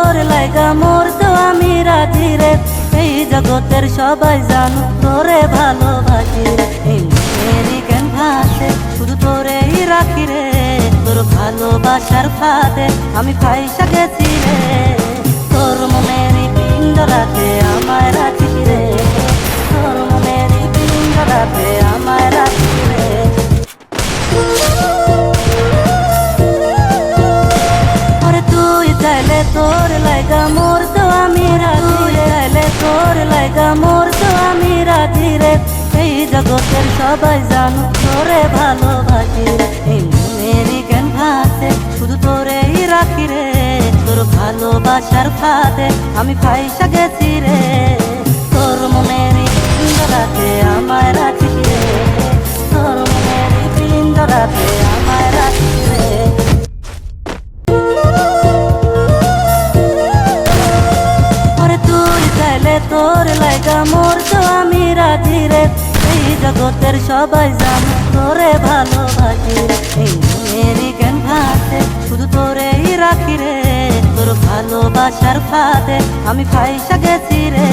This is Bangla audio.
তোর লাইগা মরতে আমি রাজি রে। এই জগতের সবাই জানো তোরে ভালোবাসি রে। এই মনেরই ক্যানভাসে শুধু তোরেই রাখি রে। তোর ভালোবাসার ফাঁদে আমি ফাইসা গেছি রে। তোর মনেরই পিঞ্জরাতে আমায় রাখিস রে। তোর মনেরই পিঞ্জরাতে আমায় রাখিস রে। ওরে তুই চাইলে তোর লাইগা মরতে আমি রাজি রে। চাইলে তোর লাইগা মরতে আমি রাজি রে। এই জগতের সবাই জানো তোরে ভালোবাসি রে। এই মনেরই ক্যানভাসে শুধু তোরেই রাখি রে। তোর ভালোবাসার ফাঁদে আমি ফাইসা গেছি রে। তোর মনেরই পিঞ্জরাতে আমায় রাখিস রে। তোর মনেরই পিঞ্জরাতে আমায় রাখিস রে। তোর লাইগা মরতে আমি রাজি রে। এই জগতের সবাই জানো তোরে ভালোবাসি রে। এই মনেরই ক্যানভাসে শুধু তোরেই রাখি রে। তোর ভালোবাসার ফাঁদে আমি ফাইসা গেছি রে।